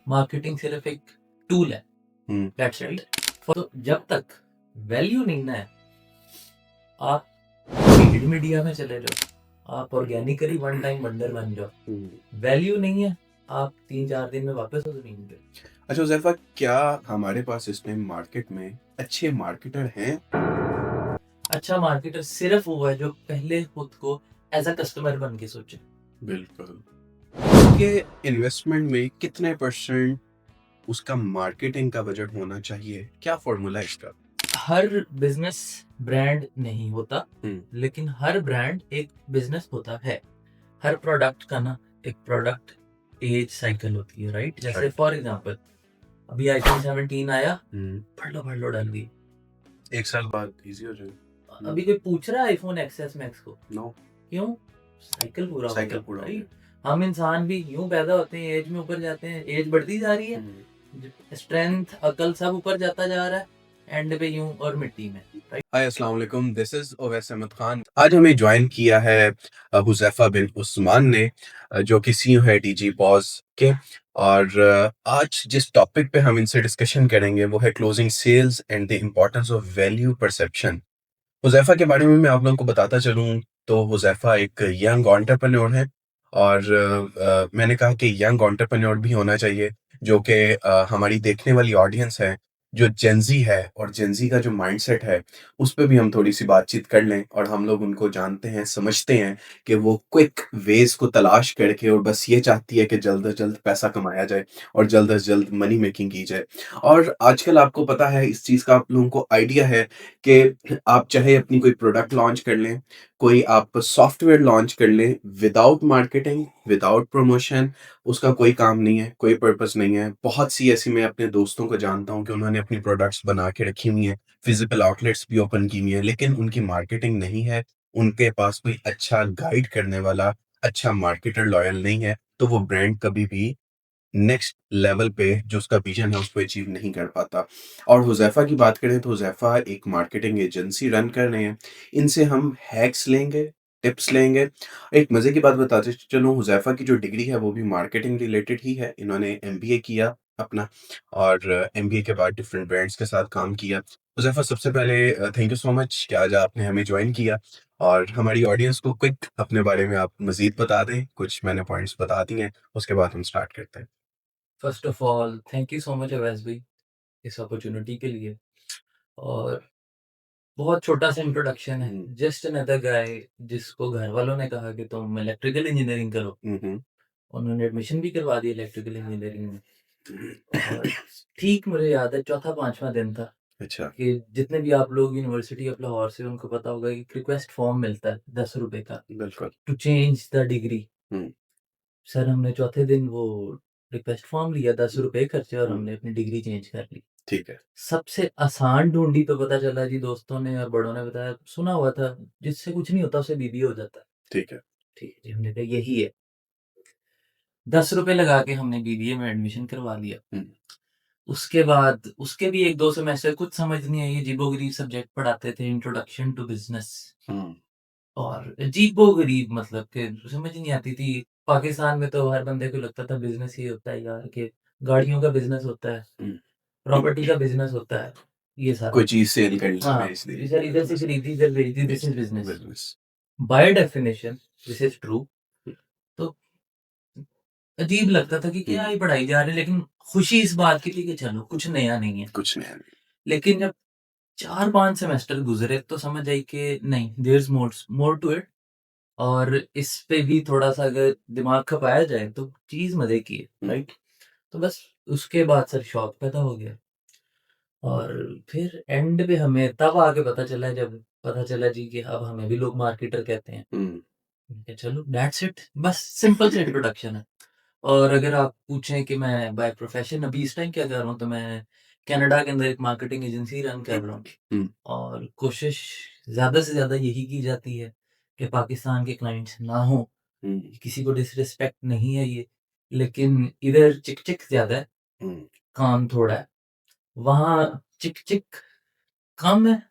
Marketing सिर्फ एक tool है, हम्म, दैट्स इट। तो जब तक वैल्यू नहीं ना है, आप पेड मीडिया में चले जाओ, आप ऑर्गेनिकली वन टाइम वंडर बन जाओ, वैल्यू नहीं है, आप 3-4 दिन में वापस हो जमीन पे। अच्छा हुज़ैफा, क्या हमारे पास इस टाइम मार्केट में अच्छे मार्केटर हैं? अच्छा मार्केटर सिर्फ वो है जो पहले खुद को एज अ कस्टमर बन के सोचे। बिल्कुल। ये इन्वेस्टमेंट में कितने परसेंट उसका मार्केटिंग का बजट होना चाहिए? क्या फॉर्मूला है इसका? हर बिजनेस ब्रांड नहीं होता, हम्म, लेकिन हर ब्रांड एक बिजनेस होता है। हर प्रोडक्ट का ना एक प्रोडक्ट एज साइकिल होती है, राइट? जैसे राइट। फॉर एग्जांपल अभी आईफोन 17 आया, हम्म, भर लो डल गई। 1 साल बाद इजी हो जाएगा। अभी कोई पूछ रहा है आईफोन एक्सएस मैक्स को? नो, क्यों? साइकिल पूरा हो साइकिल गया, पूरा हो राइट? गया। हम इंसान भी यूं पैदा होते हैं, एज में ऊपर जाते हैं, एज बढ़ती जा रही है, स्ट्रेंथ अकल सब ऊपर जाता जा रहा है, एंड पे यूं और मिट्टी में, राइट? हाय, अस्सलाम वालेकुम, दिस इज ओवैस अहमद खान। आज हमें ज्वाइन किया है हुज़ैफा बिन उस्मान ने, जो कि सीईओ है डीजी पॉज के। और आज जिस टॉपिक पे हम इनसे डिस्कशन करेंगे वो है closing sales and the importance of value perception. Huzaifa के बारे में मैं आप लोगों को बताता चलूँ तो हुज़ैफा एक यंग एंटरप्रेन्योर है। और मैंने कहा कि यंग एंटरप्रेन्योर भी होना चाहिए, जो कि हमारी देखने वाली ऑडियंस है, जो जेनजी है, और जेनजी का जो माइंडसेट है उस पे भी हम थोड़ी सी बातचीत कर लें। और हम लोग उनको जानते हैं, समझते हैं कि वो क्विक वेज को तलाश करके और बस ये चाहती है कि जल्द से जल्द पैसा कमाया जाए और जल्द से जल्द मनी मेकिंग की जाए। और आजकल आपको पता है, इस चीज़ का आप लोगों को आइडिया है कि आप चाहे अपनी कोई प्रोडक्ट लॉन्च कर लें, कोई आप सॉफ्टवेयर लॉन्च कर लें, विदाउट मार्केटिंग, विदाउट प्रमोशन, उसका कोई काम नहीं है, कोई पर्पस नहीं है। बहुत सी ऐसी मैं अपने दोस्तों को जानता हूँ कि उन्होंने अपनी प्रोडक्ट्स बना के रखी हुई हैं, फिजिकल आउटलेट्स भी ओपन की हुई हैं, लेकिन उनकी मार्केटिंग नहीं है, उनके पास कोई अच्छा गाइड करने वाला, अच्छा मार्केटर लॉयल नहीं है, तो वो ब्रांड कभी भी नेक्स्ट लेवल पे जो उसका विजन है उसको अचीव नहीं कर पाता। और हुज़ैफा की बात करें तो हुज़ैफा एक मार्केटिंग एजेंसी रन कर रहे हैं। इनसे हम हैक्स लेंगे, टिप्स लेंगे। एक मज़े की बात बताते चलूँ, हुज़ैफा की जो डिग्री है वो भी मार्केटिंग रिलेटेड ही है। इन्होंने एमबीए किया अपना, और एमबीए के बाद डिफरेंट ब्रांड्स के साथ काम किया। हुज़ैफा, सबसे पहले थैंक यू सो मच कि आज आपने हमें जॉइन किया। और हमारी ऑडियंस को क्विक अपने बारे में आप मज़ीद बता दें, कुछ मैंने पॉइंट्स बता दिए हैं, उसके बाद हम स्टार्ट करते हैं। First of all thank you so much Awais भाई इस अपॉर्चुनिटी के लिए। और बहुत छोटा सा इंट्रोडक्शन है, हुँ, जस्ट अनदर गाय जिसको घर वालों ने कहा कि तुम इलेक्ट्रिकल इंजीनियरिंग करो। हुँ, हुँ। उन्होंने एडमिशन भी करवा दी इलेक्ट्रिकल इंजीनियरिंग में। और ठीक मुझे याद है, चौथा पांचवा दिन था अच्छा, कि जितने भी आप लोग यूनिवर्सिटी ऑफ लाहौर से, उनको पता होगा कि रिक्वेस्ट फॉर्म मिलता है 10 रुपए का, बिल्कुल। To change the degree. हुँ, सर हमने चौथे दिन वो रिक्वेस्ट फॉर्म लिया, 10 रुपए खर्चे, और हुँ, हमने अपनी डिग्री चेंज कर ली। ठीक है। सबसे आसान ढूंढी तो पता चला जी, दोस्तों ने और बड़ों ने बताया, सुना हुआ था जिससे कुछ नहीं होता उसे बीबीए हो जाता है। ठीक है। ठीक है जी, हमने कहा यही है। 10 रुपए लगा के हमने बीबीए में एडमिशन करवा लिया। हुँ, उसके बाद उसके भी 1-2 सेमेस्टर कुछ समझ नहीं आई, अजीबो-गरीब सब्जेक्ट पढ़ाते थे, इंट्रोडक्शन टू बिज़नेस। हुँ, और अजीबो-गरीब, मतलब कि समझ ही नहीं आती थी। पाकिस्तान में तो हर बंदे को लगता था बिज़नेस ही होता है यार, कि गाड़ियों का बिज़नेस होता है, हुँ। प्रॉपर्टी का बिज़नेस होता है, ये सारा। कोई चीज़ सेल करना, हाँ, बेच दी, इधर इधर से बिज़नेस, खरीदी, इधर बेच दी, दिस बेच इज़ दी, business. Business. By definition this is true. Hmm, तो अजीब लगता था कि क्या हुँ, ही पढ़ाई जा रही है, लेकिन खुशी इस बात की थी कि चलो कुछ नया नहीं है। कुछ नया नहीं। लेकिन जब 4-5 सेमेस्टर गुज़रे तो समझ आई कि नहीं, there is more to it. और इस पे भी थोड़ा-सा अगर दिमाग खपाया जाए तो चीज़ मज़े की है, हुँ, राइट? तो बस उसके बाद सर शौक पैदा हो गया। और फिर एंड पे हमें तब आके पता चला, जब पता चला जी कि अब हमें भी लोग मार्केटर कहते हैं। हुँ, मैंने कहा चलो दैट्स इट, बस सिंपल सा इंट्रोडक्शन है। और अगर आप पूछें कि मैं बाय प्रोफेशन अभी इस टाइम क्या कर रहा हूँ, तो मैं कनाडा के अंदर एक मार्केटिंग एजेंसी रन कर रहा हूँ। हुँ, और कोशिश ज़्यादा से ज़्यादा यही की जाती है कि पाकिस्तान के क्लाइंट्स ना हों। हुँ, किसी को डिसरिस्पेक्ट नहीं है ये, लेकिन इधर चिक-चिक ज़्यादा है, हुँ, काम थोड़ा है। वहाँ चिक-चिक कम है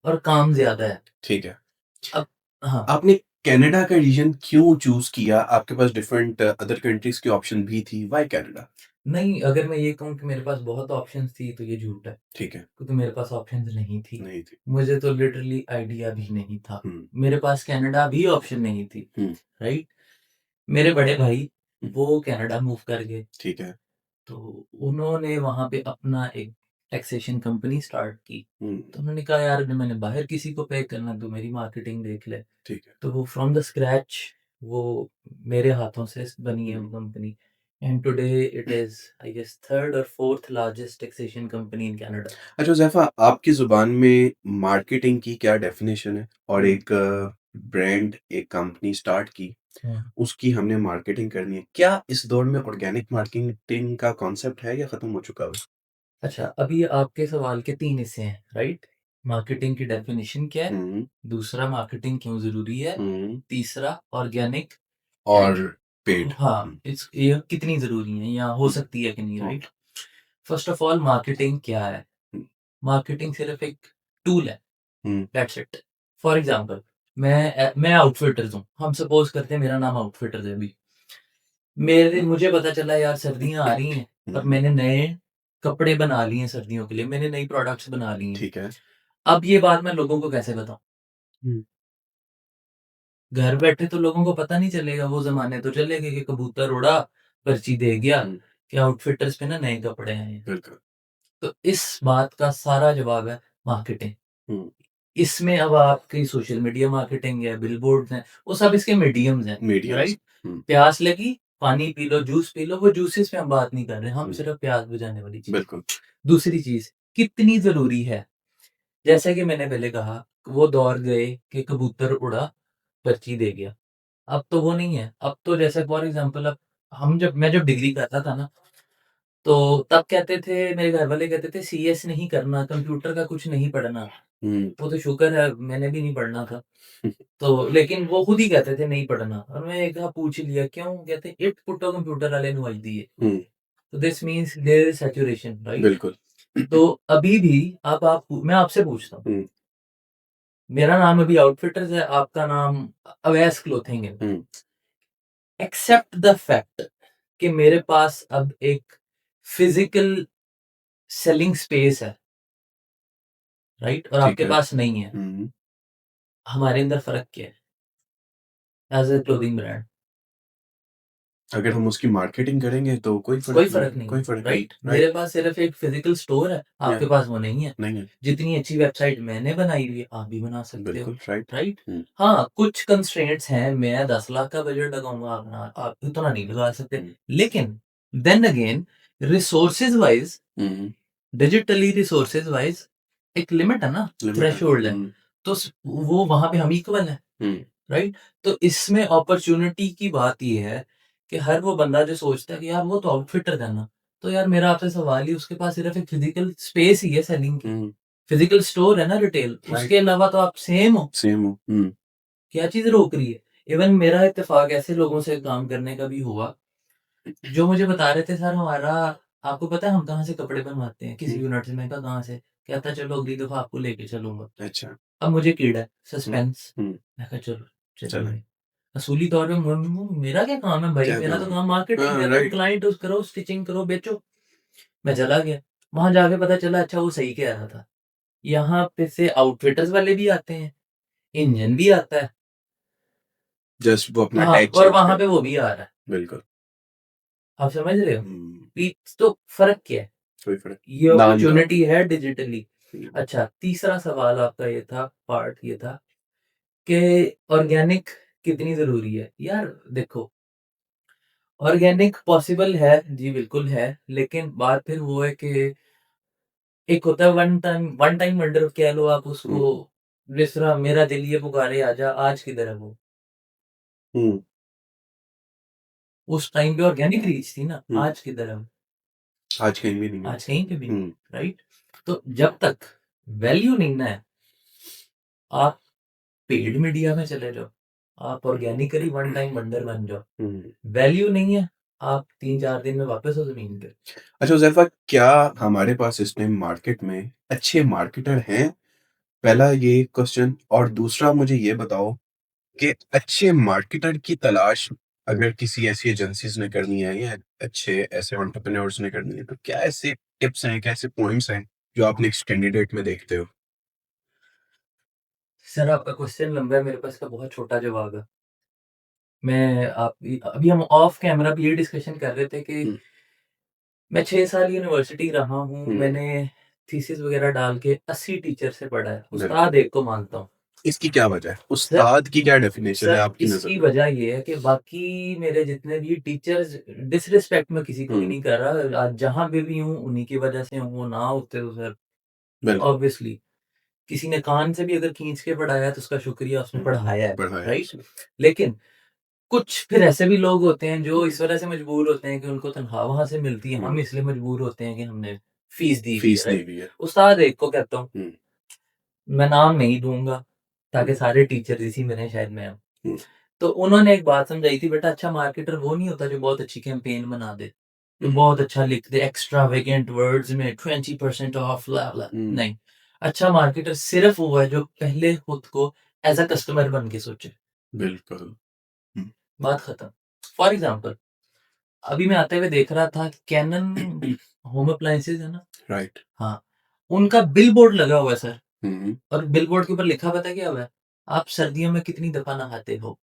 और काम ज़्यादा है। ठीक है। अब हाँ, आपने कनाडा का रीजन क्यों चूज़ किया? आपके पास डिफरेंट अदर कंट्रीज़ की ऑप्शन भी थी, व्हाई कनाडा? नहीं, अगर मैं ये कहूँ कि मेरे पास बहुत ऑप्शंस थी तो ये झूठ है, ठीक है, क्योंकि मेरे पास ऑप्शंस नहीं थी। नहीं थी। मुझे तो लिटरली आइडिया भी नहीं था। हुँ, मेरे पास कनाडा भी ऑप्शन नहीं थी, हुँ, राइट? मेरे बड़े भाई हुँ, वो कनाडा मूव कर गए, ठीक है। तो उन्होंने वहाँ पे अपना एक टैक्सेशन कंपनी स्टार्ट की। हुँ, तो उन्होंने कहा यार अगर मैंने बाहर किसी को पे करना तो मेरी मार्केटिंग देख ले। ठीक है। तो वो फ्रॉम द स्क्रैच वो मेरे हाथों से बनी है हुँ। वो company and today it is I guess 3rd और 4th largest taxation company in Canada. अच्छा हुज़ैफ़ा, आपकी ज़ुबान में मार्केटिंग की क्या डेफ़िनेशन है? और हुँ, एक ब्रांड, एक कंपनी स्टार्ट की, हुँ। उसकी हमने मार्केटिंग करनी है। क्या इस दौर में ऑर्गेनिक मार्केटिंग का कॉन्सेप्ट है या ख़त्म हो चुका है? अच्छा, अभी आपके सवाल के 3 हिस्से हैं, राइट? मार्केटिंग की डेफिनिशन क्या है? हुँ, दूसरा मार्केटिंग क्यों ज़रूरी है? हुँ। तीसरा ऑर्गेनिक और एंड पेड। हाँ, हुँ, ये कितनी ज़रूरी है या हो हुँ, सकती है कि नहीं, hmm, right? First of all marketing क्या है? हुँ, मार्केटिंग सिर्फ़ एक टूल है, hmm, that's it. For example मैं आउटफिटर्स हूँ, हम सपोज़ करते हैं मेरा नाम आउटफिटर्स है अभी। मुझे पता चला यार सर्दियाँ आ रही हैं हुँ, और मैंने नए कपड़े बना लिए हैं सर्दियों के लिए, मैंने नई प्रोडक्ट्स बना ली हैं। ठीक है। अब ये बात मैं लोगों को कैसे बताऊँ? हुँ, घर बैठे तो लोगों को पता नहीं चलेगा, वो ज़माने तो चले गए कि कबूतर उड़ा, पर्ची दे गया हुँ, कि आउटफिटर्स पे ना नए कपड़े आए हैं। बिल्कुल। तो इस बात का सारा जवाब है मार्केटिंग। हुँ, इसमें अब आपकी सोशल मीडिया मार्केटिंग है, बिलबोर्ड्स हैं, वो सब इसके मीडियम्स हैं, मीडियम्स। राइट? हुँ, प्यास लगी, पानी P low, juice P low, वो जूसेस पे हम बात नहीं कर रहे हैं, हम हुँ, सिर्फ प्यास बुझाने वाली चीज़। बिल्कुल। दूसरी चीज़, कितनी ज़रूरी है? जैसा कि मैंने पहले कहा, वो दौर गए कि कबूतर उड़ा, पर्ची दे गया। अब तो वो नहीं है, अब तो जैसे फॉर एग्ज़ाम्पल अब मैं जब डिग्री करता था ना, तो तब कहते थे मेरे घरवाले कहते थे सीएस नहीं करना, कंप्यूटर का कुछ नहीं पढ़ना। हुँ, वो तो शुक्र है मैंने भी नहीं पढ़ना था। तो लेकिन वो खुद ही कहते थे नहीं पढ़ना और मैं एक बार पूछ लिया क्यों? कहते इट पुट्टो कंप्यूटर वाले नु आई दी है। हुँ, तो this means there is saturation right? बिल्कुल। तो अभी भी अब आप मैं आपसे पूछता हूँ, हुँ, मेरा नाम अभी आउटफिटर्स है, आपका नाम अवैस क्लॉथिंग है। हुँ, एक्सेप्ट द फैक्ट कि मेरे पास अब एक फिज़िकल सेलिंग स्पेस है, राइट? और ठीक आपके है। पास नहीं है। हुँ। हमारे अंदर फ़र्क क्या है? As a clothing brand. अगर हम उसकी मार्केटिंग करेंगे तो कोई फ़र्क कोई नहीं फ़र्क है, नहीं कोई है, फ़र्क नहीं, राइट? राइट? मेरे पास सिर्फ़ एक फ़िज़िकल स्टोर है, या आपके पास वो नहीं है। नहीं है, जितनी अच्छी वेबसाइट मैंने बनाई हुई है, आप भी बना सकते हो, बिल्कुल राइट। राइट? हुँ, हाँ, कुछ कंस्ट्रेंट्स हैं, मैं 10 लाख का बजट लगाऊँगा, आप इतना नहीं लगा सकते। हुँ, लेकिन देन अगेन रिसोर्सेज़ वाइज़, हुँ, डिजिटली रिसोर्सेज़ वाइज़ एक लिमिट है ना, लिमिट है। थ्रेशोल्ड है। हुँ, तो वो वहाँ पे हम इक्वल हैं। हुँ, राइट? तो इसमें अपॉर्च्युनिटी की बात ये है कि हर वो बंदा जो सोचता है कि यार वो तो आउटफिटर है ना, तो यार मेरा आपसे सवाल ही उसके पास सिर्फ़ एक फ़िज़िकल स्पेस ही है सेलिंग की। हुँ, फ़िज़िकल स्टोर है ना रिटेल, राइट, उसके अलावा तो आप सेम हो, सेम हो। हुँ, क्या चीज़ रोक रही है? इवन मेरा इत्तेफ़ाक ऐसे लोगों से काम करने का भी हुआ, जो मुझे बता रहे थे सर हमारा आपको पता है हम कहाँ से कपड़े बनवाते हैं? किस हुँ, यूनिट से? मैंने कहा कहाँ से? कहता चलो अगली दफ़ा आपको लेके चलूँगा। अच्छा। अब मुझे कीड़ा है, हुँ, सस्पेंस। हुँ, मैं कहा चलो, चलें, चलेंगे। असूली तौर पे मेरा क्या काम है भाई? क्या मेरा काम तो है? काम मार्केटिंग हाँ, है, तुम राइट। क्लाइंट उस करो, स्टिचिंग करो, बेचो। मैं चला गया। वहाँ जाके पता चला अच्छा वो सही कह रहा था। यहाँ पे से आउटफिटर्स वाले भी आते हैं, इंजन भी आता है। जस्ट वो अपना हाँ, टैग और चेंज वहाँ पे करते हैं। वो भी आ रहा है। बिल्कुल। आप समझ रहे हो? हुँ, तो फ़र्क क्या है? कोई फ़र्क ये नाम का। अपॉर्च्युनिटी है डिजिटली। हुँ, अच्छा, तीसरा सवाल आपका ये था, पार्ट ये था कि ऑर्गेनिक कितनी ज़रूरी है? यार देखो ऑर्गेनिक पॉसिबल है, जी बिल्कुल है, लेकिन बात फिर वो है कि एक होता है वन टाइम वंडर कह लो आप हुँ, उसको, जिस तरह मेरा दिल ये पुकारे आजा, आज किधर है वो? हुँ, उस टाइम पे ऑर्गेनिक रीच थी ना, हुँ, आज किधर है वो? आज कहीं भी नहीं है। आज कहीं पे भी नहीं, हुँ, राइट? तो जब तक वैल्यू नहीं ना है, आप पेड मीडिया में चले जाओ, आप ऑर्गेनिकली वन टाइम वंडर बन जाओ, हुँ। वैल्यू नहीं है, आप 3-4 दिन में वापस हो ज़मीन पे। अच्छा हुज़ैफ़ा, क्या हमारे पास इस टाइम मार्केट में अच्छे मार्केटर हैं? पहला ये क्वेश्चन, और दूसरा मुझे ये बताओ कि अच्छे मार्केटर की तलाश अगर किसी ऐसी एजेंसीज ने करनी है या अच्छे ऐसे एंटरप्रेन्योर्स ने करनी है, तो क्या ऐसे टिप्स हैं, क्या ऐसे पॉइंट्स हैं जो आप नेक्स्ट कैंडिडेट में देखते हो? सर आपका क्वेश्चन लंबा है, मेरे पास इसका बहुत छोटा जवाब है। मैं आप अभी हम ऑफ कैमरा भी ये डिस्कशन कर रहे थे कि हुँ, मैं 6 साल यूनिवर्सिटी रहा हूँ, हुँ, मैंने थीसिस वगैरह डाल के 80 टीचर से पढ़ा है, बिल्कुल। उस्ताद एक को मानता हूँ। इसकी क्या वजह है? सर उस्ताद की क्या डेफिनेशन है सर आपकी नज़र इसकी में? वजह ये है कि बाकी मेरे जितने भी टीचर्स, डिसरिस्पेक्ट मैं किसी को भी हुँ, नहीं कर रहा, आज जहाँ पे भी हूँ उन्हीं की वजह से हूँ, वो ना होते तो सर बिल्कुल। ऑब्वियसली किसी ने कान से भी अगर खींच के पढ़ाया है तो उसका शुक्रिया, उसने पढ़ाया है, बढ़ाया है राइट? उसने। लेकिन कुछ फिर ऐसे भी लोग होते हैं जो इस वजह से मजबूर होते हैं कि उनको तनख्वाह वहाँ से मिलती है, हुँ, हम इसलिए मजबूर होते हैं कि हमने फीस दी हुई है, फीस दी राइट? हुई है। उस्ताद एक को कहता हूँ, हुँ, मैं नाम नहीं दूँगा ताकि हुँ, सारे टीचर इसी में रहें, शायद मैं हूँ। हुँ, तो उन्होंने एक बात समझाई थी, बेटा अच्छा मार्केटर वो नहीं होता जो बहुत अच्छी कैंपेन बना दे, जो हुँ, बहुत अच्छा लिख दे एक्स्ट्रावेगेंट वर्ड्स में 20% ऑफ ब्ला ब्ला, हुँ, नहीं। अच्छा मार्केटर सिर्फ वो है जो पहले खुद को एज़ अ कस्टमर बन के सोचे, बिल्कुल। हुँ, बात खत्म। फॉर एग्ज़ाम्पल अभी मैं आते हुए देख रहा था कैनन होम अप्लायंसेज़ है ना? राइट। हाँ, उनका बिलबोर्ड लगा हुआ है सर, हुँ, और बिलबोर्ड के ऊपर लिखा पता है क्या हुआ है? आप सर्दियों में कितनी दफ़ा नहाते हो?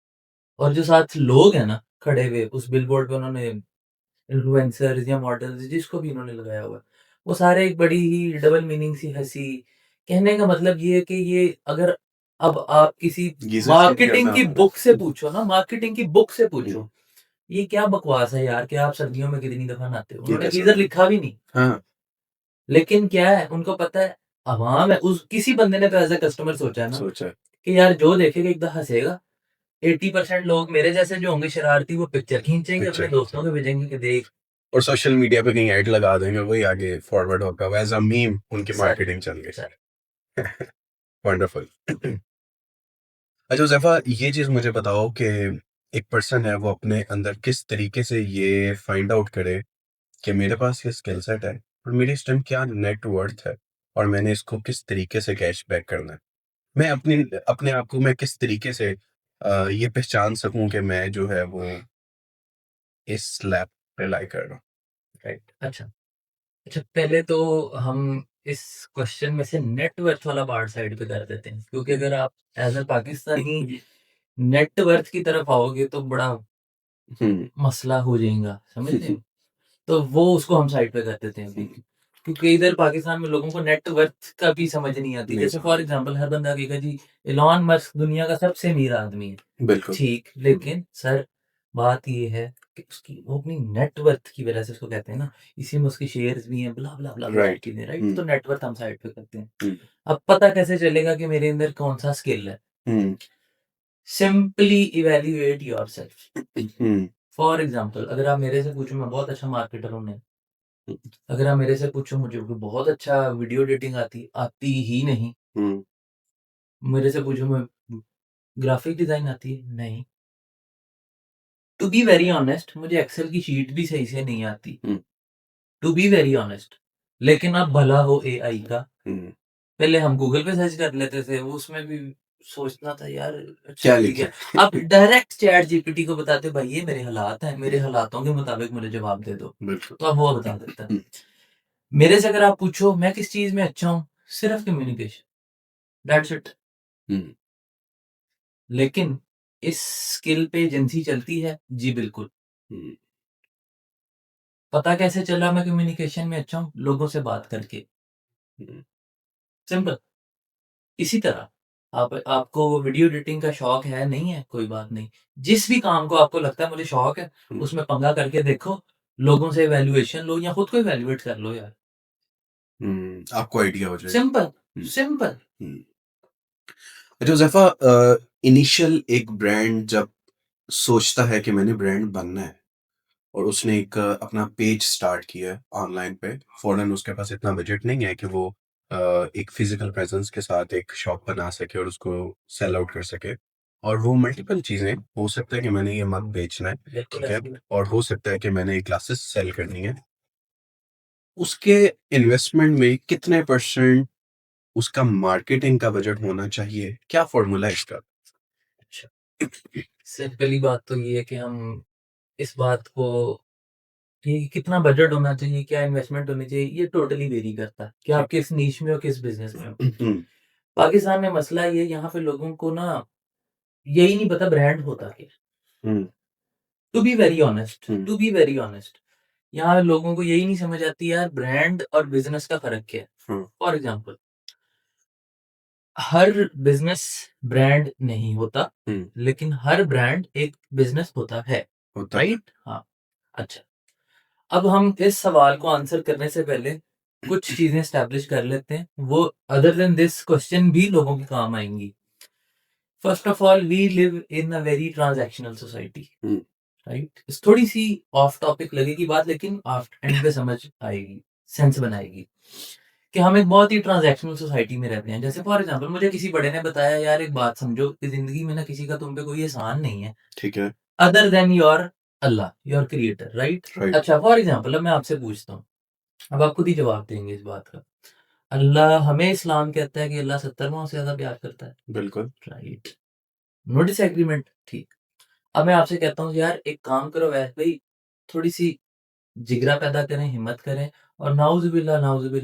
और जो साथ लोग हैं ना खड़े हुए उस बिलबोर्ड पे, उन्होंने इन्फ्लुएंसर्स या मॉडल्स जिसको भी इन्होंने लगाया हुआ है, वो सारे एक बड़ी ही डबल मीनिंग सी हँसी। कहने का मतलब ये है कि ये अगर अब आप किसी गीज़र चेंज मार्केटिंग करना की आता बुक से है। पूछो ना, मार्केटिंग की बुक से हुँ, पूछो, ये क्या बकवास है यार कि आप सर्दियों में कितनी दफ़ा नहाते हो? ये उन्होंने कैसा गीज़र था? लिखा भी नहीं। हाँ, लेकिन क्या है, उनको पता है अवाम है, उस किसी बंदे ने तो एज़ अ कस्टमर सोचा है ना सोचा है। कि यार जो देखेगा एक तो हँसेगा, 80% लोग मेरे जैसे जो होंगे शरारती, वो पिक्चर खींचेंगे, पिक्चर अपने दोस्तों खींचा को भेजेंगे कि देख। और सोशल मीडिया पे कहीं ऐड लगा देंगे, वही आगे फॉरवर्ड होगा, एज़ अ मीम उनकी सर मार्केटिंग चल गई। Sir wonderful. अच्छा हुज़ैफ़ा, ये चीज़ मुझे बताओ कि एक पर्सन है, वो अपने अंदर किस तरीके से ये फाइंड आउट करे कि मेरे पास ये स्किल सेट है और मेरी इस टाइम क्या नेट वर्थ है और मैंने इसको किस तरीके से कैश बैक करना है? मैं अपनी अपने आप को मैं किस तरीके से ये पहचान सकूँ कि मैं जो है वो इस स्लैब पे लाई कर रहा हूँ? राइट। अच्छा, अच्छा पहले तो हम इस क्वेश्चन में से नेट वर्थ वाला पार्ट साइड पे कर देते हैं, क्योंकि अगर आप as a Pakistani net worth की तरफ आओगे तो बड़ा हुँ, मसला हो जाएगा, समझ रहे हो? तो वो उसको हम साइड पे कर देते हैं अभी। हुँ, क्योंकि इधर पाकिस्तान में लोगों को नेट वर्थ का भी समझ नहीं आती। नहीं जैसे फॉर समझ एग्ज़ाम्पल हर बंदा कहेगा जी इलॉन मस्क दुनिया का सबसे अमीर आदमी है। बिल्कुल। ठीक, लेकिन सर बात ये है कि उसकी वो अपनी नेट वर्थ की वज़ह से उसको कहते हैं ना, इसी में उसके शेयर्स भी हैं, ब्ला, ब्ला, ब्ला, ब्ला राइट। चीज़ें, राइट? हुँ, तो नेट वर्थ हम साइड पे करते हैं। हुँ, अब पता कैसे चलेगा कि मेरे अंदर कौन-सा स्किल है? Hmm, simply evaluate yourself. Hmm, for example अगर आप मेरे से पूछो मैं बहुत अच्छा मार्केटर हूँ नहीं। हुँ, अगर आप मेरे से पूछो मुझे कोई बहुत अच्छा वीडियो एडिटिंग आती ही नहीं। हुँ, मेरे से पूछो मैं ग्राफिक डिज़ाइन आती है? नहीं। टू बी वेरी ऑनेस्ट मुझे एक्सेल की शीट भी सही से नहीं आती। हुँ, टू बी वेरी ऑनेस्ट। लेकिन अब भला हो एआई का, हुँ। पहले हम गूगल पे सर्च कर लेते थे, वो उसमें भी सोचना था यार, अच्छा क्या ठीक लिखें? है। अब डायरेक्ट चैट जीपीटी को बताते भाई ये मेरे हालात हैं, मेरे हालातों के मुताबिक मुझे जवाब दे दो। बिल्कुल। तो अब वो बता देता है। हुँ, मेरे से अगर आप पूछो मैं किस चीज़ में अच्छा हूँ? सिर्फ कम्युनिकेशन, दैट्स इट। हुँ, लेकिन इस स्किल पे एजेंसी चलती है? जी बिल्कुल। हुँ, पता कैसे चला मैं कम्युनिकेशन में अच्छा हूँ? लोगों से बात करके, हुँ, सिंपल। इसी तरह आपको वीडियो एडिटिंग का शौक है, नहीं है, कोई बात नहीं। जिस भी काम को आपको लगता है मुझे शौक है, हुँ, उसमें पंगा करके देखो, लोगों से इवैल्यूएशन लो या खुद को इवैल्यूएट कर लो यार। हुँ, आपको आइडिया हो जाएगा। सिंपल, हुँ, सिंपल। हुँ। अच्छा ज़ैफ़ा, इनिशियल एक ब्रांड जब सोचता है कि मैंने ब्रांड बनना है और उसने एक अपना पेज स्टार्ट किया है ऑनलाइन पे, फ़ौरन उसके पास इतना बजट नहीं है कि वो एक फ़िज़िकल प्रेज़ेंस के साथ एक शॉप बना सके और उसको सेल आउट कर सके। और वो मल्टीपल चीज़ें, हो सकता है कि मैंने ये मग बेचना है, बिल्कुल ठीक है? ऐसे ही। और हो सकता है कि मैंने ये क्लासेस सेल करनी है। उसके इन्वेस्टमेंट में कितने परसेंट उसका मार्केटिंग का बजट होना चाहिए? क्या फ़ॉर्मूला है इसका? अच्छा, सबसे पहली बात तो ये है कि हम इस बात को कि कितना बजट होना चाहिए, क्या इन्वेस्टमेंट होनी चाहिए, ये टोटली वेरी करता है कि आप किस नीश में हो, किस बिजनेस में हो। पाकिस्तान में मसला ये है, यहाँ पे लोगों को ना यही नहीं पता ब्रांड होता क्या है। To be very honest, to be very honest, यहाँ लोगों को यही नहीं समझ आती यार ब्रांड और बिजनेस का फर्क क्या है। For example, her business brand नहीं होता, लेकिन हर ब्रांड एक बिजनेस होता है, होता है। राइट? हाँ। अच्छा, अब हम इस सवाल को आंसर करने से पहले कुछ चीजें स्टैब्लिश कर लेते हैं, वो अदर देन दिस क्वेश्चन भी लोगों के काम आएंगी। First of all, we live in a very transactional society, right? थोड़ी सी ऑफ टॉपिक लगेगी बात, लेकिन आफ्टर एंड पे समझ आएगी, सेंस बनाएगी कि हम एक बहुत ही ट्रांजैक्शनल सोसाइटी में रहते हैं। जैसे फॉर एग्जांपल, मुझे किसी बड़े ने बताया, यार एक बात समझो कि जिंदगी में ना किसी का तुम पे कोई एहसान नहीं है, ठीक है। Other than your Allah, your creator, right? Right. अच्छा, फॉर एग्जांपल अब मैं आपसे पूछता हूँ, अब आप खुद ही जवाब देंगे इस बात का। अल्लाह, हमें इस्लाम कहता है कि अल्लाह 70 माओं से ज्यादा प्यार करता है, बिल्कुल। राइट? नो डिसएग्रीमेंट, ठीक। अब मैं आपसे कहता हूँ यार एक काम करो वैसे भाई, थोड़ी सी जिगरा पैदा करें, हिम्मत करें, और नाउज़ुबिल्लाह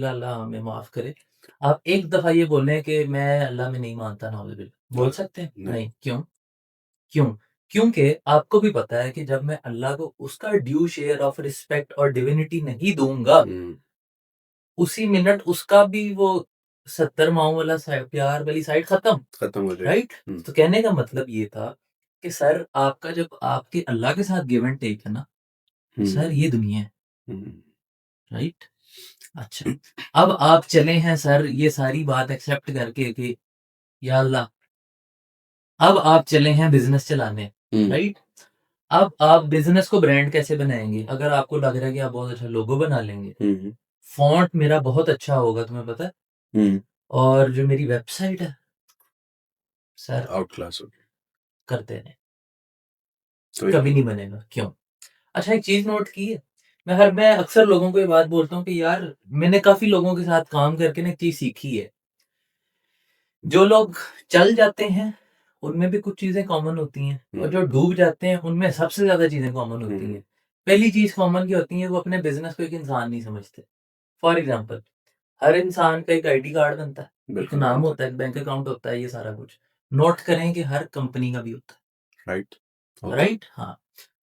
अल्लाह हमें माफ़ करे। आप एक दफ़ा ये बोलें कि मैं अल्लाह में नहीं मानता, नाउज़ुबिल्लाह, बोल सकते हैं? नहीं। नहीं, क्यों? क्यों? क्योंकि आपको भी पता है कि जब मैं अल्लाह को उसका ड्यू शेयर ऑफ रिस्पेक्ट और डिविनिटी नहीं दूँगा, उसी मिनट उसका भी वो 70 माओं वाला प्यार वाली साइड खत्म हो जाएगी। राइट? तो कहने का मतलब ये था कि सर आपका जब आपके अल्लाह के साथ गिव एंड टेक है ना, सर ये दुनिया है, राइट? अच्छा, अब आप चले हैं सर ये सारी बात एक्सेप्ट करके कि या अल्लाह, अब आप चले हैं बिजनेस चलाने, राइट? अब आप बिजनेस को ब्रांड कैसे बनाएंगे? अगर आपको लग रहा है कि आप बहुत अच्छा लोगो बना लेंगे, फॉन्ट मेरा बहुत अच्छा होगा, तुम्हें पता है, और जो मेरी वेबसाइट है सर आउट क्लास हो करते हैं, गया। कभी नहीं बनेगा। क्यों? अच्छा, एक चीज नोट की है, मैं अक्सर लोगों को ये बात बोलता हूँ कि यार मैंने काफी लोगों के साथ काम करके ना एक चीज सीखी है, जो लोग चल जाते हैं उनमें भी कुछ चीजें कॉमन होती हैं, और जो डूब जाते हैं उनमें सबसे ज्यादा चीजें कॉमन होती हैं। पहली चीज कॉमन की होती है, वो अपने बिजनेस को एक इंसान नहीं समझते। फॉर एग्जाम्पल, हर इंसान का एक आईडी कार्ड बनता है, एक बिल्कुल नाम बनता होता है, एक बैंक अकाउंट होता है, ये सारा कुछ नोट करें कि हर कंपनी का भी होता राइट। है, राइट? हाँ।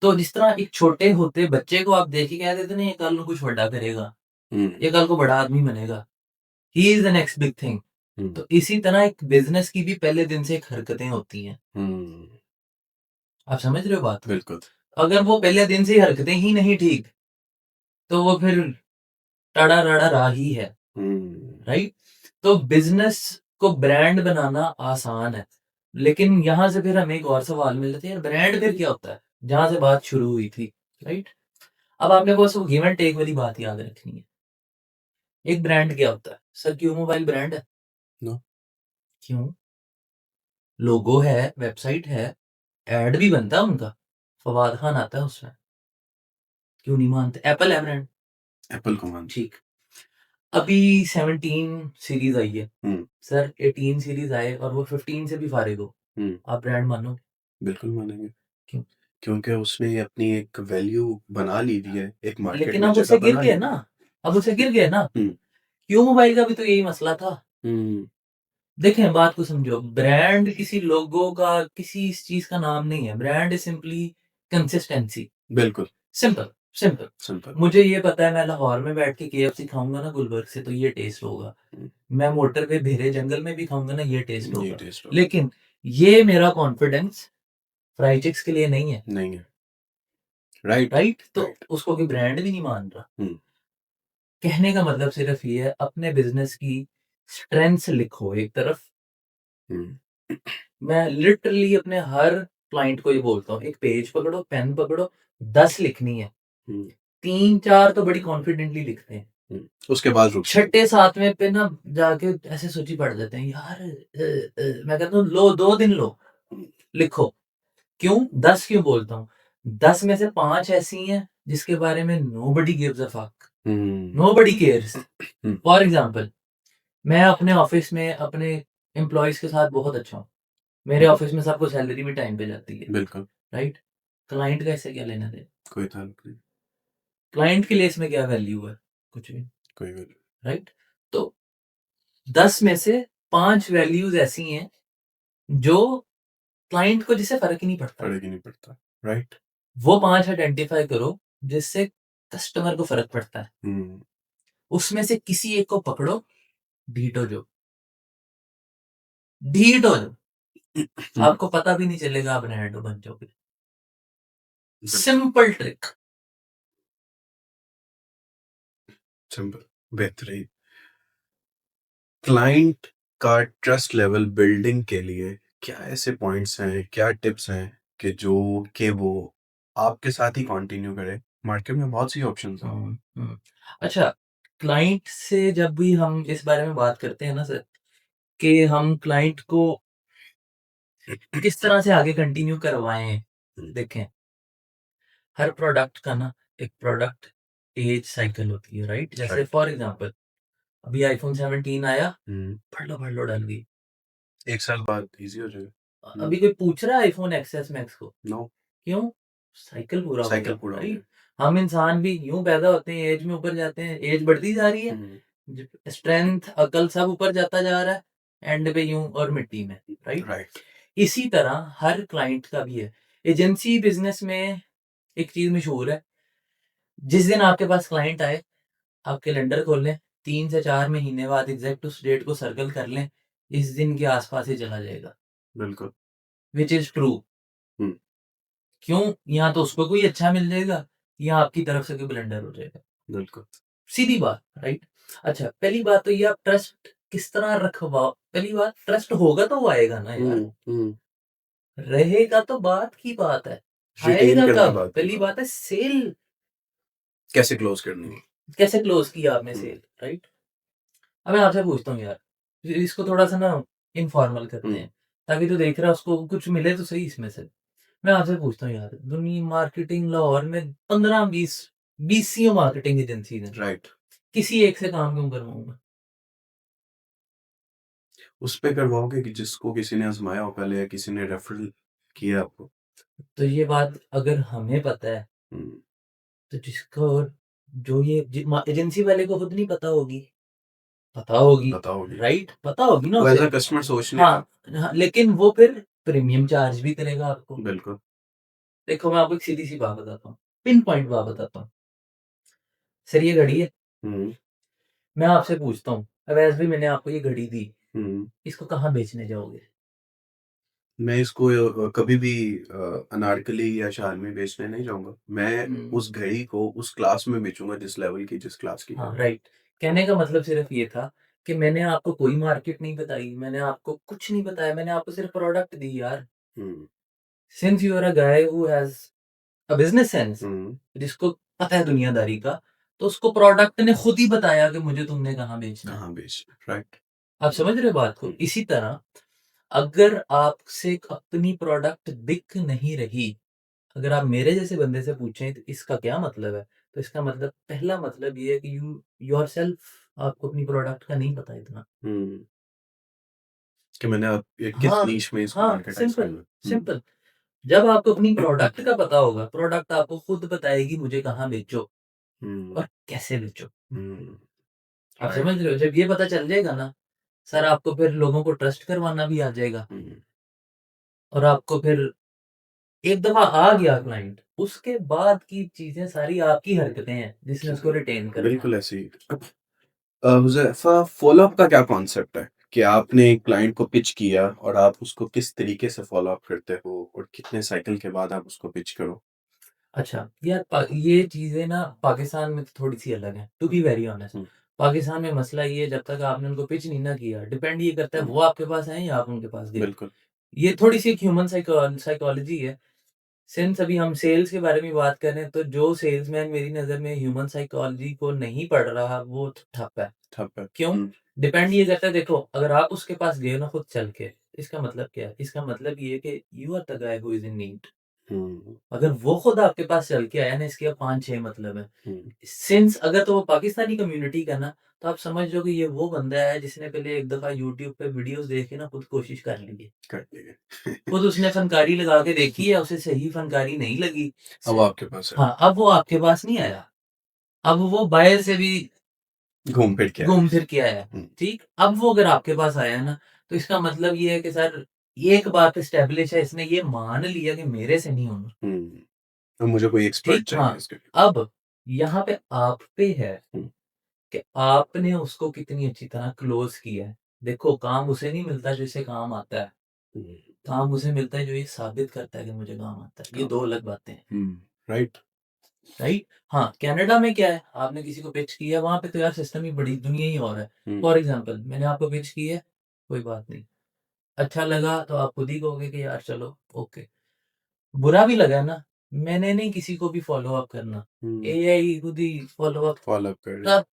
तो जिस तरह एक छोटे होते बच्चे को आप देख के कह देते ना ये कल को कुछ बड़ा करेगा, ये कल को बड़ा आदमी बनेगा, he is the next big thing. तो इसी तरह एक बिजनेस की भी पहले दिन से एक हरकतें होती हैं। आप समझ रहे हो बात? बिल्कुल। अगर वो पहले दिन से ही हरकतें ही नहीं ठीक, तो वो फिर टाड़ा राड़ा रहा ही है, राइट? तो बिजनेस को ब्रांड बनाना आसान है, लेकिन यहाँ से फिर हमें एक और सवाल मिल जाता है, यार ब्रांड फिर क्या होता है, जहां से बात शुरू हुई थी, राइट? अब आपने बस वो गिव एंड टेक वाली बात याद रखनी है। एक ब्रांड क्या होता है सर? क्यों मोबाइल ब्रांड है? नो। क्यों? लोगो है, वेबसाइट है, एड भी बनता है उनका, फवाद खान आता है उसमें, क्यों नहीं मानते? एप्पल है ब्रांड, एप्पल को मान। ठीक। अभी 17 सीरीज आई है, सर 18 सीरीज आए और वो 15 से भी फारिग हो, आप ब्रांड मानो? बिल्कुल मानेंगे। क्यों? क्योंकि उसने अपनी एक वैल्यू बना ली दी है, एक मार्केट लेकिन में अब जगह उसे गिर बना गए ली ना, है। अब उसे गिर गए ना। हम्म। क्यों? मोबाइल का भी तो यही मसला था। देखें बात को समझो, ब्रांड किसी लोगो का, किसी इस चीज का नाम नहीं है। Brand is simply consistency. बिल्कुल सिंपल सिंपल। सिंपल। मुझे ये पता है, मैं लाहौर में बैठ के KFC खाऊंगा ना गुलबर्ग से, तो ये टेस्ट होगा। मैं मोटर पे भेरे जंगल में भी खाऊंगा ना, ये टेस्ट ये होगा। टेस्ट होगा। लेकिन ये मेरा कॉन्फिडेंस फ्राई चिक्स के लिए नहीं है, नहीं है। राइट। राइट? तो राइट। उसको कोई ब्रांड भी नहीं मान रहा। कहने का मतलब सिर्फ ये है, अपने बिजनेस की स्ट्रेंथ्स लिखो एक तरफ। मैं लिटरली अपने हर क्लाइंट को ये बोलता हूँ, एक पेज पकड़ो, पेन पकड़ो, 10 लिखनी है, 3-4 तो बड़ी कॉन्फिडेंटली लिखते हैं, उसके बाद रुक जाओ। छठे सातवें पे ना जाके ऐसे सोची पड़ जाते हैं, यार मैं कहता हूँ लो 2 दिन लो, लिखो। क्यों 10 क्यों बोलता हूँ? 10 में से 5 ऐसी हैं जिसके बारे में nobody gives a fuck, nobody cares. For example, मैं अपने ऑफिस में अपने एम्प्लॉयज के साथ बहुत अच्छा हूँ, मेरे ऑफिस में सबको सैलरी भी टाइम पे जाती है, बिल्कुल, राइट? क्लाइंट का इससे क्या लेना देना? कोई ताल्लुक नहीं, क्लाइंट के लिए इसमें क्या वैल्यू है? कुछ भी, कोई वैल्यू राइट? तो 10 में से 5 वैल्यूज़ ऐसी हैं जो क्लाइंट को जिससे फ़र्क ही नहीं पड़ता। फ़र्क ही नहीं पड़ता, राइट? वो 5 आइडेंटिफ़ाई करो जिससे कस्टमर को फ़र्क पड़ता है। हुँ, उसमें से किसी एक को पकड़ो, ढीठ हो जाओ, ढीठ हो जाओ। हुँ, आपको पता भी नहीं चलेगा आप ब्रांड बन जाओगे। बिल्कुल, सिंपल ट्रिक। सिंपल, बेहतरीन। क्लाइंट का ट्रस्ट लेवल बिल्डिंग के लिए क्या ऐसे पॉइंट्स हैं, क्या टिप्स हैं कि वो आपके साथ ही कंटिन्यू करे? मार्केट में बहुत सी ऑप्शंस हैं। हुँ। अच्छा, क्लाइंट से जब भी हम इस बारे में बात करते हैं ना सर, कि हम क्लाइंट को किस तरह से आगे कंटिन्यू करवाएँ। हुँ, देखें, हर प्रोडक्ट का ना एक प्रोडक्ट एज साइकिल होती है, राइट? जैसे राइट, फॉर एग्ज़ाम्पल अभी आईफ़ोन 17 आया, हुँ, भर लो डल गई। 1 साल बाद ईज़ी हो जाएगा। हुँ, अभी कोई पूछ रहा है आईफ़ोन एक्सएस मैक्स को? नो, क्यों? साइकिल पूरा हो साइकिल गया, पूरा हो गया। राइट? हम इंसान भी यूँ पैदा होते हैं, एज में ऊपर जाते हैं, एज बढ़ती जा रही है, हुँ, ज स्ट्रेंथ, अकल सब ऊपर जाता जा रहा है, एंड पे यूँ और मिट्टी में, राइट? राइट, इसी तरह हर क्लाइंट का भी है। एजेंसी बिज़नेस में एक चीज़ मशहूर है, जिस दिन आपके पास क्लाइंट आए, आप कैलेंडर खोल लें, 3 से 4 महीने बाद एग्ज़ैक्ट उस डेट को सर्कल कर लें, इस दिन के आस-पास ही चला जाएगा, बिल्कुल। Which is true. हुँ, क्यों? या तो उसको कोई अच्छा मिल जाएगा या आपकी तरफ से कोई ब्लंडर हो जाएगा। बिल्कुल। सीधी बात, राइट? अच्छा, पहली बात तो ये आप ट्रस्ट किस तरह रखवाओ पहली बात ट्रस्ट होगा तो वो आएगा ना यार। हुँ, हुँ, रहेगा तो बात की बात है। रिटेन आएगा करना कब? बात की पहली बात। बात है सेल कैसे क्लोज़ करनी है? कैसे क्लोज़ किया आपने हुँ, सेल, राइट? अब मैं आपसे पूछता हूँ यार, इसको थोड़ा-सा ना इनफॉर्मल करते हुँ, हैं, ताकि जो देख रहा है उसको कुछ मिले तो सही इसमें से। मैं आपसे पूछता हूँ यार, दुनिया मार्केटिंग लाहौर में 15-20 बीसीओ मार्केटिंग एजेंसीज़ हैं। राइट। किसी एक से काम क्यों करवाऊँ उस पे करवाओगे कि जिसको किसी ने आज़माया हो पहले या किसी ने रेफ़रल किया आपको? तो ये बात अगर हमें पता है, हुँ, तो जिसको जो ये एजेंसी वाले को खुद नहीं पता होगी, पता होगी, पता होगी। राइट? पता होगी ना वो उसे। एज़ अ कस्टमर सोच नहीं रहा। हाँ, हाँ, लेकिन वो फिर प्रीमियम चार्ज भी करेगा आपको। बिल्कुल। देखो मैं आपको एक सीधी-सी बात बताता हूँ, पिन पॉइंट बात बताता हूँ। सर ये घड़ी है, हुँ, मैं आपसे पूछता हूँ, अवैस भाई मैंने आपको ये घड़ी दी, हुँ। इसको कहाँ बेचने जाओगे? मैं इसको कभी भी अनारकली या शान में बेचने नहीं जाऊँगा। मैं हुँ। उस घड़ी को उस क्लास में बेचूँगा जिस लेवल की जिस क्लास की है हाँ, वो। राइट। कहने का मतलब सिर्फ़ ये था कि मैंने आपको कोई मार्केट नहीं बताई, मैंने आपको कुछ नहीं बताया, मैंने आपको सिर्फ़ प्रोडक्ट दी यार। Hmm, since you are a guy who has a business sense, hmm. जिसको पता है दुनियादारी का, तो उसको प्रोडक्ट ने खुद ही बताया कि मुझे तुमने कहाँ बेचना है। कहाँ बेचना है, राइट। आप हुँ, समझ रहे हो बात को? हुँ, इसी तरह अगर आपसे अपनी प्रोडक्ट बिक नहीं रही, अगर आप मेरे जैसे बंदे से पूछें तो इसका क्या मतलब है? तो इसका मतलब पहला मतलब ये है कि यू योरसेल्फ आपको अपनी प्रोडक्ट का नहीं पता इतना। हुँ। कि मैंने अब ये किस हाँ, नीश में इसको हाँ, मार्केटाइज़ सिंपल, करना है। हुँ, सिंपल। जब आपको अपनी प्रोडक्ट का पता होगा, प्रोडक्ट आपको खुद बताएगी मुझे कहाँ बेचो हुँ, और कैसे बेचो। हुँ। आप समझ राइट। रहे हो? जब ये पता चल जाएगा ना, सर आपको फिर लोगों को ट्रस्ट करवाना भी आ जाएगा हुँ। और आपको फिर एक दफ़ा आ गया क्लाइंट, उसके बाद की चीज़ें सारी आपकी हरकतें हैं, जिसने उसको रिटेन करना है। बिल्कुल ऐसे ही। हुज़ैफ़ा फ़ॉलो-अप का क्या कॉन्सेप्ट है? कि आपने एक क्लाइंट को पिच किया और आप उसको किस तरीके से फ़ॉलो-अप करते हो और कितने साइकिल के बाद आप उसको पिच करो? अच्छा, यार ये चीज़ें ना पाकिस्तान में तो थोड़ी-सी अलग हैं, टू बी वेरी ऑनेस्ट। हुँ, पाकिस्तान में मसला ये है जब तक आपने उनको पिच नहीं ना किया, डिपेंड ये करता है हुँ। वो आपके पास आए या आप उनके पास गए। बिल्कुल। ये थोड़ी-सी एक ह्यूमन साइकोलॉजी है। सिंस अभी हम सेल्स के बारे में बात कर रहे हैं, तो जो सेल्समैन मेरी नज़र में ह्यूमन साइकोलॉजी को नहीं पढ़ रहा, वो ठप है। ठप है। क्यों? हुँ, डिपेंड ये करता है देखो, अगर आप उसके पास गए हो ना खुद चल के, इसका मतलब क्या है? इसका मतलब ये है कि you are the guy who is in need. अगर वो खुद आपके पास चल के आया ना, इसके अब 5-6 मतलब है। सिंस अगर तो वो पाकिस्तानी कम्युनिटी का ना, तो आप समझ लो कि ये वो बंदा है जिसने पहले एक दफ़ा यूट्यूब पे वीडियोज़ देख के ना खुद कोशिश कर ली है। कर लिए। खुद उसने फनकारी लगा के देखी है, उसे सही फनकारी नहीं लगी। अब आपके पास है। हाँ, अब वो आपके पास नहीं आया। अब वो बाहर से भी घूम फिर के आया। घूम फिर के आया, हुँ, ठीक? अब वो अगर आपके पास आया ना, तो इसका मतलब ये है कि सर, ये एक बात एस्टेब्लिश है, इसने ये मान लिया कि मेरे से नहीं होना, हुँ। अब मुझे कोई एक्सपर्ट ठीक? चाहिए हाँ, इसके लिए। अब यहाँ पे आप पे है हुँ, कि आपने उसको कितनी अच्छी तरह क्लोज़ किया है। देखो, काम उसे नहीं मिलता जो इसे काम आता है, हुँ, काम उसे मिलता है जो ये साबित करता है कि मुझे काम आता है। ये काम 2 अलग बातें हैं, राइट। राइट? हाँ, कनाडा में क्या है, आपने किसी को पिच किया, वहाँ पे तो यार सिस्टम ही बड़ी दुनिया ही और है। हुँ, फॉर एग्ज़ाम्पल मैंने आपको पिच की है, कोई बात नहीं। अच्छा लगा तो आप खुद ही कहोगे कि यार चलो ओके। बुरा भी लगा ना, मैंने नहीं किसी को भी फ़ॉलो अप करना। हुँ, एआई खुद ही फ़ॉलो अप। फ़ॉलो अप कर रहे हैं। अब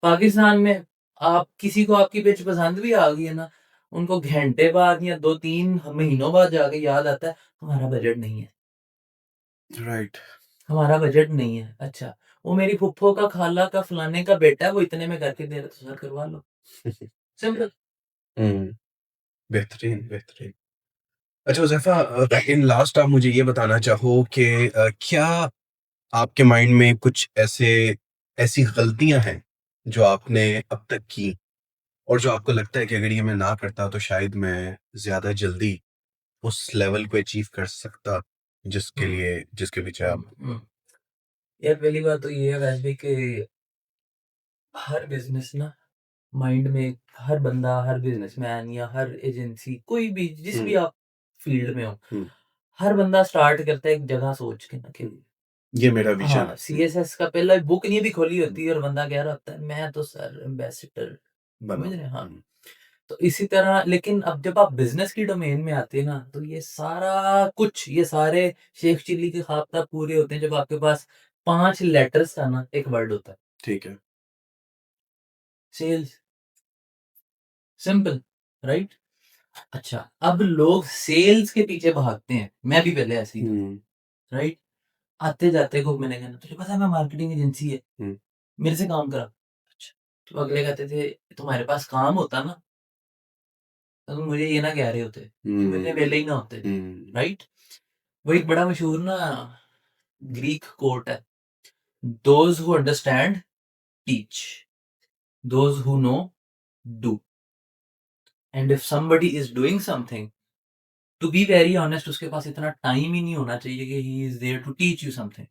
पाकिस्तान में आप किसी को आपकी पिच पसंद भी आ गई है ना, उनको घंटे बाद या 2-3 महीनों बाद जाके याद आता है, हमारा बजट नहीं है, राइट। हमारा बजट नहीं है। अच्छा, वो मेरी फूफो का, खाला का, फलाने का बेटा है, वो इतने में करके दे रहा है, तो सर करवा लो। सिंपल। हुँ, बेहतरीन, बेहतरीन। अच्छा हुज़ैफ़ा इन लास्ट आप मुझे ये बताना चाहो कि क्या आपके माइंड में कुछ ऐसी गलतियाँ हैं, जो आपने अब तक की और जो आपको लगता है कि अगर ये मैं ना करता तो शायद मैं ज़्यादा जल्दी उस लेवल को अचीव कर सकता, हुँ, जिसके पीछे आप हुँ। यार पहली बात तो ये है वैसे कि हर बिज़नेस ना माइंड में, हर बंदा, हर बिज़नेसमैन या हर एजेंसी, कोई भी जिस भी हुँ, आप फ़ील्ड में हो, हुँ, हर बंदा स्टार्ट करता है एक जगह सोच के ना कि हुँ। ये मेरा विज़न हाँ, है। सीएसएस का पहला बुक नहीं भी खोली हुँ, होती है और बंदा कह रहा होता है मैं तो सर एम्बेसडर, समझ रहे बनाऊँ। हैं? हाँ। तो इसी तरह लेकिन अब जब आप बिज़नेस की डोमेन में आते हैं ना, तो ये सारा कुछ, ये सारे शेख चिल्ली के ख्वाब तब पूरे होते हैं जब आपके पास 5 लेटर्स का ना एक वर्ड होता है, ठीक है। Sales, simple, right? अच्छा, अब लोग सेल्स के पीछे भागते हैं, मैं भी पहले ऐसे ही था, हुँ, राइट? आते-जाते को मैंने कहना तुझे पता है मैं मार्केटिंग एजेंसी है, हुँ, मेरे से काम करा। अच्छा, तो अगले कहते थे तुम्हारे पास काम होता ना, तो तुम मुझे ये ना कह रहे होते कि हुँ, मेरे वेले ही ना होते, हुँ, राइट? वो एक बड़ा मशहूर ना ग्रीक कोट है, those who understand teach, those who know do, and if somebody is doing something, to be very honest उसके पास इतना टाइम ही नहीं होना चाहिए कि he is there to teach you something.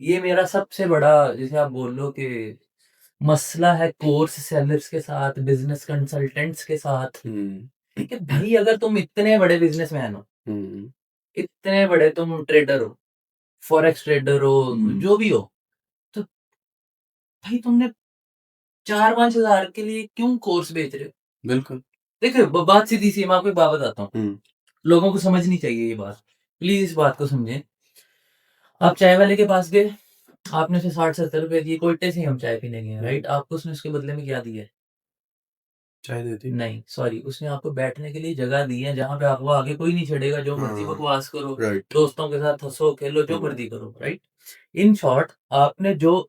ये मेरा सबसे बड़ा, जैसे आप बोल लो कि मसला है कोर्स सेलर्स के साथ, बिज़नेस कंसल्टेंट्स के साथ, हुँ, कि भाई अगर तुम इतने बड़े बिज़नेसमैन हो, हुँ, इतने बड़े तुम ट्रेडर हो, फॉरेक्स ट्रेडर हो, हुँ, जो भी हो, तो भाई तुमने 4-5 हज़ार के लिए क्यों कोर्स बेच रहे हो? बिल्कुल। देखिए बात सीधी-सी है, मैं आपको एक बात बताता हूँ, हुँ, लोगों को समझनी चाहिए ये बात। प्लीज़ इस बात को समझें। आप चाय वाले के पास गए, आपने उसे 60-70 दिए, कोयटे से ही हम चाय पीने गए हैं, हुँ, राइट? आपको उसने उसके बदले में क्या दिया है? चाय दे दी। नहीं, सॉरी, उसने आपको बैठने के लिए जगह दी है, जहाँ पे आपको आगे कोई नहीं छेड़ेगा, जो मर्ज़ी हाँ, बकवास करो, राइट। दोस्तों के साथ हँसो, खेलो, जो हुँ, मर्ज़ी करो, राइट? इन शॉर्ट आपने जो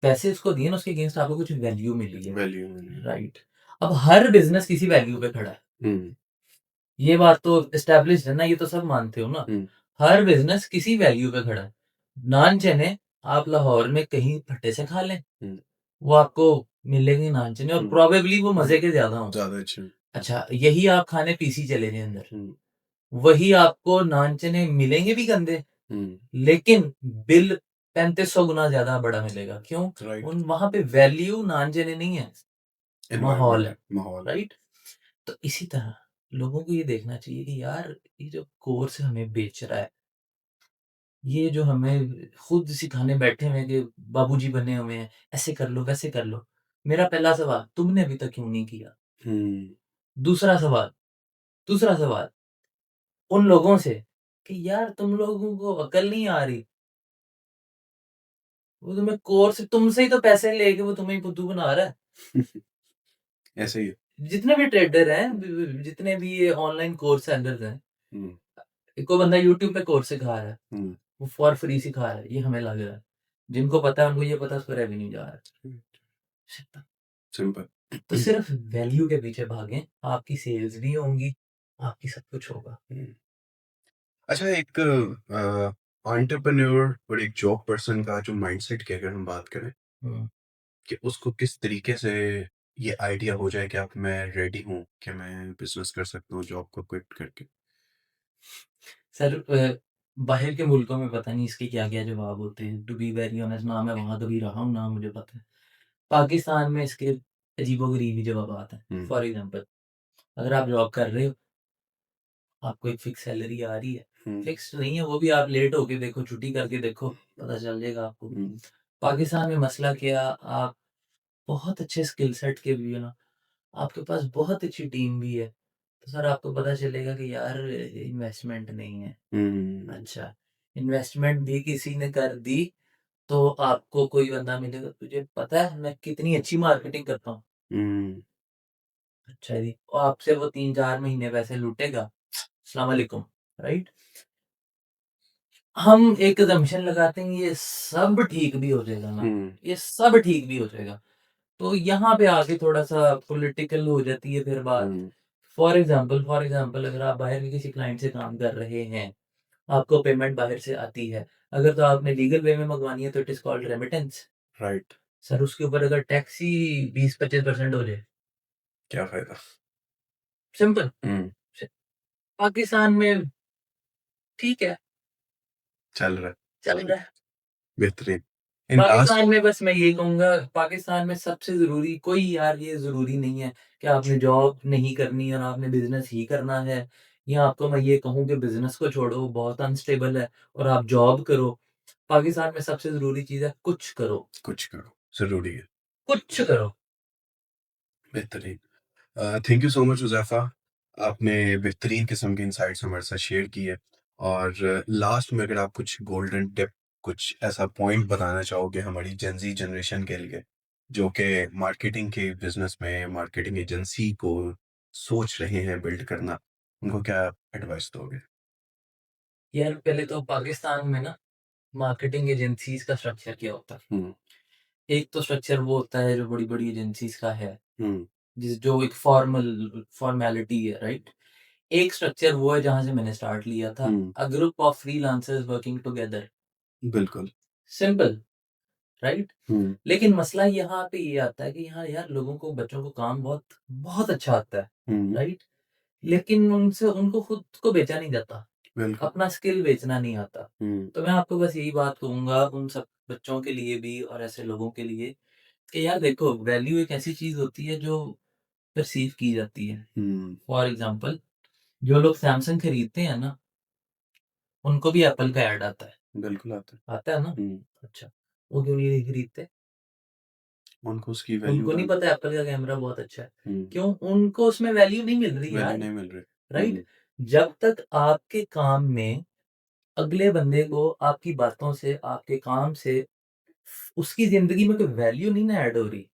पैसे उसको दिए ना, उसके अगेंस्ट आपको कुछ वैल्यू मिली है, वैल्यू नहीं। राइट? अब हर बिज़नेस किसी वैल्यू पे खड़ा है। हुँ, ये बात तो एस्टेब्लिश्ड है ना, ये तो सब मानते हो ना। हुँ, हर बिज़नेस किसी वैल्यू पे खड़ा है। नान चने आप लाहौर में कहीं भट्टे से खा लें, हुँ, वो आपको मिलेंगे नान चने और हुँ, प्रोबेबली वो मज़े के ज़्यादा हों। ज़्यादा अच्छे। अच्छा, यही आप खाने पीसी चले जाएँ अंदर, हुँ, वही आपको नान चने मिलेंगे भी गंदे, हुँ, लेकिन बिल 3500 गुना ज़्यादा बड़ा मिलेगा। क्यों? राइट। उन वहाँ पे वैल्यू नान चने नहीं है, माहौल एनवायरनमेंट है, है, माहौल है। राइट? तो इसी तरह लोगों को ये देखना चाहिए कि यार ये जो कोर्स हमें बेच रहा है, ये जो हमें खुद सिखाने बैठे हुए हैं कि बाबूजी बने हुए हैं, ऐसे कर लो, वैसे कर लो। मेरा पहला सवाल, तुमने अभी तक क्यों नहीं किया? हुँ, दूसरा सवाल दूसरा सवाल उन लोगों से कि यार तुम लोगों को अकल नहीं आ रही, वो तुम्हें कोर्स तुमसे ही तो पैसे लेके वो तुम्हें ही बुद्धू बना रहा है। ऐसे ही है। जितने भी ट्रेडर हैं, जितने भी ये ऑनलाइन कोर्स सेलर्स हैं, हुँ, कोई बंदा यूट्यूब पे कोर्स सिखा रहा है, हुँ, वो फॉर फ्री सिखा रहा है, ये हमें लग रहा है। जिनको पता है उनको ये पता है उसको रेवेन्यू जा रहा है। सिंपल। सिंपल। तो सिर्फ वैल्यू के पीछे भागें, आपकी सेल्स भी होंगी, आपकी सब कुछ होगा। हुँ। अच्छा, एक एंटरप्रेन्योर और एक जॉब पर्सन का जो माइंडसेट की अगर हम बात करें हुँ। कि उसको किस तरीके से ये आइडिया हो जाए कि अब मैं रेडी हूँ कि मैं बिज़नेस कर सकता हूँ जॉब को क्विट करके। सर बाहर के मुल्कों में पता नहीं इसके क्या-क्या जवाब होते हैं। टू बी वेरी ऑनेस्ट ना मैं वहाँ कभी रहा हूँ, ना मुझे पता है। पाकिस्तान में इसके अजीबो-गरीब ही जवाबात हैं। हुँ, फॉर एग्ज़ाम्पल अगर आप जॉब कर रहे हो, आपको एक फ़िक्स सैलरी आ रही है। हुँ, फ़िक्स्ड नहीं है, वो भी आप लेट होके देखो, छुट्टी करके देखो, पता चल जाएगा आपको। हुँ, पाकिस्तान में मसला क्या, आप बहुत अच्छे स्किल सेट के भी हो ना, आपके पास बहुत अच्छी टीम भी है, तो सर आपको पता चलेगा कि यार इन्वेस्टमेंट नहीं है। हुँ, अच्छा, इन्वेस्टमेंट भी किसी ने कर दी, तो आपको कोई बंदा मिलेगा, तुझे पता है मैं कितनी अच्छी मार्केटिंग करता हूँ। हुँ, अच्छा जी, और आपसे वो 3-4 महीने पैसे लूटेगा, अस्सलाम वालेकुम, राइट? हम एक असम्पशन लगाते हैं ये सब ठीक भी हो जाएगा ना, हुँ, ये सब ठीक भी हो जाएगा। तो यहाँ पे आके थोड़ा-सा पॉलिटिकल हो जाती है फिर बात। हुँ, फॉर एग्ज़ाम्पल अगर आप बाहर के किसी क्लाइंट से काम कर रहे हैं, आपको पेमेंट बाहर से आती है, अगर तो आपने लीगल वे में मँगवानी है तो it is called remittance. Right, sir उसके ऊपर अगर टैक्स ही 20-25% हो जाए, क्या फ़ायदा? सिंपल। हुँ, स पाकिस्तान में ठीक है, चल रहा है, चल रहा है। बेहतरीन। इन लास्ट पाकिस्तान में बस मैं ये कहूँगा, पाकिस्तान में सबसे ज़रूरी कोई यार ये ज़रूरी नहीं है कि आपने जॉब नहीं करनी और आपने बिज़नेस ही करना है, या आपको मैं ये कहूँ कि बिज़नेस को छोड़ो बहुत अनस्टेबल है और आप जॉब करो। पाकिस्तान में सबसे ज़रूरी चीज़ है कुछ करो, कुछ करो, ज़रूरी है, कुछ करो। बेहतरीन। Thank you so much Huzaifa. आपने बेहतरीन किस्म के इनसाइट्स हमारे साथ शेयर किए और लास्ट में अगर आप कुछ गोल्डन टिप, कुछ ऐसा पॉइंट बताना चाहोगे हमारी जेन ज़ी जनरेशन के लिए, जो कि मार्केटिंग के बिज़नेस में मार्केटिंग एजेंसी को सोच रहे हैं बिल्ड करना, उनको क्या एडवाइस दोगे? यार पहले तो पाकिस्तान में ना मार्केटिंग एजेंसीज़ का स्ट्रक्चर क्या होता है? हुँ, एक तो स्ट्रक्चर वो होता है जो बड़ी-बड़ी एजेंसीज़ का है, हुँ, जो एक फॉर्मेलिटी है, राइट? एक स्ट्रक्चर वो है जहाँ से मैंने स्टार्ट लिया था, hmm, a group of freelancers working together, बिल्कुल। Simple, right? हुँ, लेकिन मसला यहाँ पे ये आता है कि यहाँ यार लोगों को, बच्चों को काम बहुत बहुत अच्छा आता है, हुँ, राइट? लेकिन उनसे उनको खुद को बेचा नहीं जाता, बिल्कुल। अपना स्किल बेचना नहीं आता। हुँ, तो मैं आपको बस यही बात कहूँगा उन सब बच्चों के लिए भी और ऐसे लोगों के लिए कि यार देखो, वैल्यू एक ऐसी चीज़ होती है जो परसीव की जाती है। हुँ, फॉर एग्ज़ाम्पल जो लोग सैमसंग खरीदते हैं ना, उनको भी एप्पल का ऐड आता है। बिल्कुल आता है। आता है ना? हुँ, अच्छा, वो क्यों नहीं खरीदते? उनको उसकी वैल्यू उनको का नहीं पता एप्पल का कैमरा बहुत अच्छा है। हुँ, क्यों? उनको उसमें वैल्यू नहीं मिल रही वैल्यू यार, नहीं मिल रही। राइट? हुँ, जब तक आपके काम में अगले बंदे को आपकी बातों से, आपके काम से उसकी ज़िंदगी में कोई वैल्यू नहीं ना ऐड हो रही,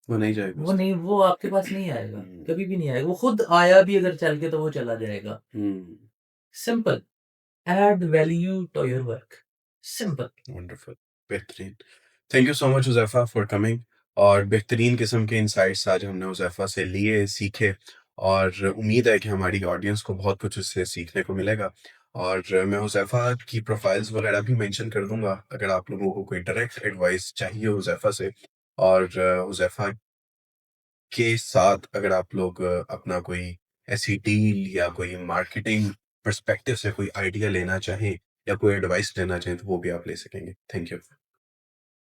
वो नहीं जाएगा वो उस नहीं, वो आपके पास नहीं आएगा, हुँ, कभी भी नहीं आएगा। वो खुद आया भी अगर चल के तो वो चला जाएगा। Hmm, simple, add value to your work, simple. Wonderful, बेहतरीन। Thank you so much Huzaifa for coming और बेहतरीन किस्म के इनसाइट्स आज हमने हुज़ैफ़ा से लिए, सीखे और उम्मीद है कि हमारी ऑडियंस को बहुत कुछ इससे सीखने को मिलेगा और मैं हुज़ैफ़ा की प्रोफ़ाइल्स वग़ैरह भी मेंशन कर दूँगा, अगर आप लोगों को कोई डायरेक्ट एडवाइस चाहिए हुज़ैफ़ा से और हुज़ैफ़ा के साथ अगर आप लोग अपना कोई ऐसी डील या कोई मार्केटिंग पर्सपेक्टिव से कोई आइडिया लेना चाहें या कोई एडवाइस लेना चाहें तो वो भी आप ले सकेंगे। Thank you.